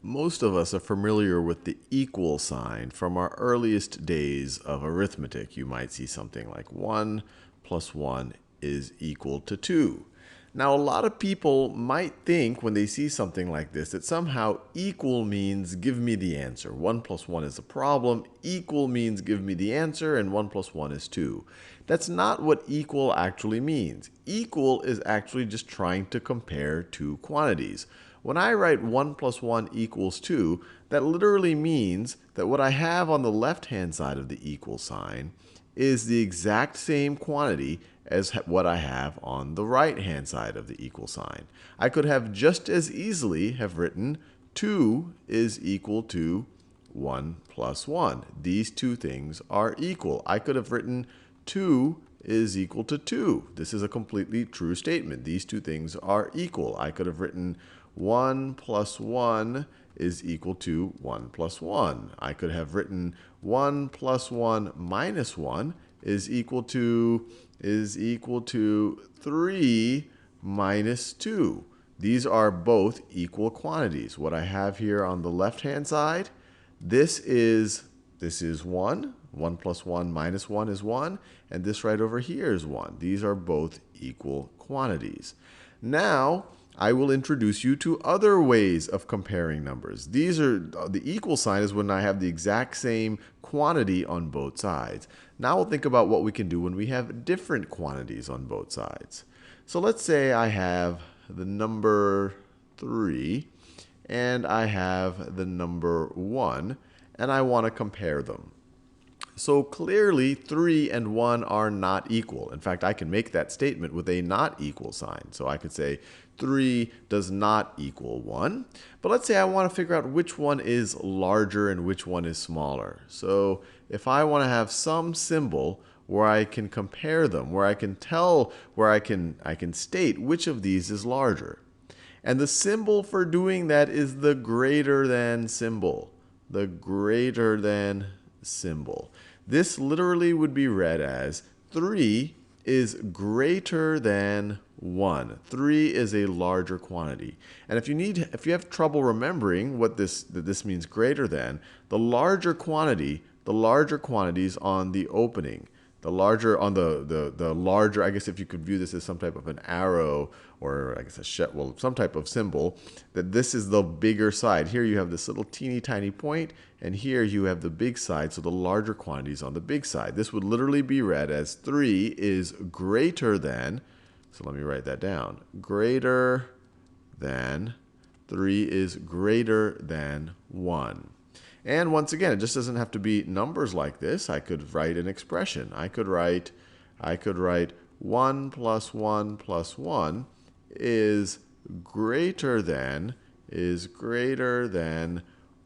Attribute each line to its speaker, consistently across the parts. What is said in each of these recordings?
Speaker 1: Most of us are familiar with the equal sign from our earliest days of arithmetic. You might see something like 1 plus 1 is equal to 2. Now, a lot of people might think when they see something like this that somehow equal means give me the answer. 1 plus 1 is a problem. Equal means give me the answer, and 1 plus 1 is 2. That's not what equal actually means. Equal is actually just trying to compare two quantities. When I write 1 plus 1 equals 2, that literally means that what I have on the left-hand side of the equal sign is the exact same quantity as what I have on the right-hand side of the equal sign. I could have just as easily have written 2 is equal to 1 plus 1. These two things are equal. I could have written 2 is equal to 2. This is a completely true statement. These two things are equal. I could have written 1 plus 1 is equal to 1 plus 1. I could have written 1 plus 1 minus 1 is equal to 3 minus 2. These are both equal quantities. What I have here on the left-hand side, this is 1. 1 plus 1 minus 1 is 1. And this right over here is 1. These are both equal quantities. Now, I will introduce you to other ways of comparing numbers. These are the equal sign is when I have the exact same quantity on both sides. Now we'll think about what we can do when we have different quantities on both sides. So let's say I have the number 3 and I have the number 1, and I want to compare them. So clearly, 3 and 1 are not equal. In fact, I can make that statement with a not equal sign. So I could say 3 does not equal 1. But let's say I want to figure out which one is larger and which one is smaller. So if I want to have some symbol where I can compare them, where I can tell, where I can state which of these is larger. And the symbol for doing that is the greater than symbol. The greater than symbol. This literally would be read as 3 is greater than 1. 3 is a larger quantity. And if you have trouble remembering what this means greater than, the larger quantities on the opening. The larger on the larger, I guess if you could view this as some type of an arrow or I guess some type of symbol, that this is the bigger side. Here you have this little teeny tiny point, and here you have the big side, so the larger quantities on the big side. This would literally be read as 3 is greater than, so let me write that down, greater than, 3 is greater than 1. And once again, it just doesn't have to be numbers like this. I could write an expression. I could write 1 plus 1 plus 1 is greater than,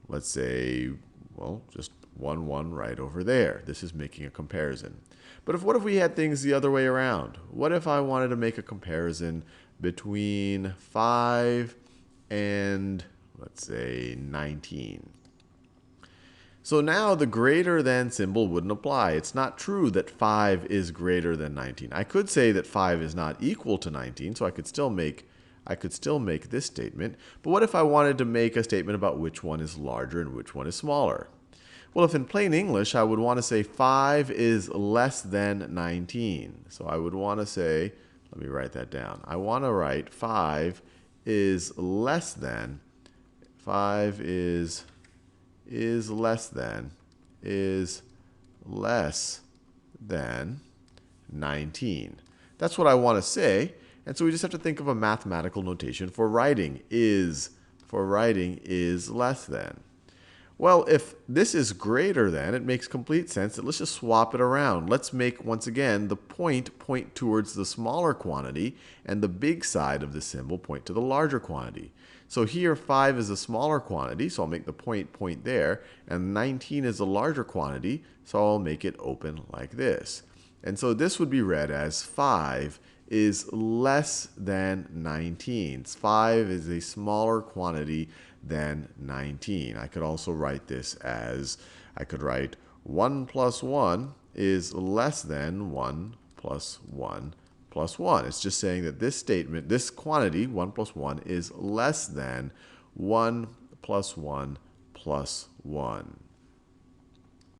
Speaker 1: let's say, well, just 1 right over there. This is making a comparison. But what if we had things the other way around? What if I wanted to make a comparison between 5 and, let's say, 19? So now the greater than symbol wouldn't apply. It's not true that 5 is greater than 19. I could say that 5 is not equal to 19, so I could still make this statement. But what if I wanted to make a statement about which one is larger and which one is smaller? Well, if in plain English, I would want to say 5 is less than 19. So I would want to say, let me write that down. I want to write 5 is less than, 5 is less than 19. That's what I want to say. And so we just have to think of a mathematical notation for writing is less than. Well, if this is greater than, it makes complete sense that let's just swap it around. Let's make, once again, the point towards the smaller quantity, and the big side of the symbol point to the larger quantity. So here, 5 is a smaller quantity, so I'll make the point there, and 19 is a larger quantity, so I'll make it open like this. And so this would be read as 5 is less than 19. 5 is a smaller quantity than 19. I could also write this as, I could write 1 plus 1 is less than 1 plus 1 plus 1. It's just saying that this statement, this quantity, 1 plus 1, is less than 1 plus 1 plus 1.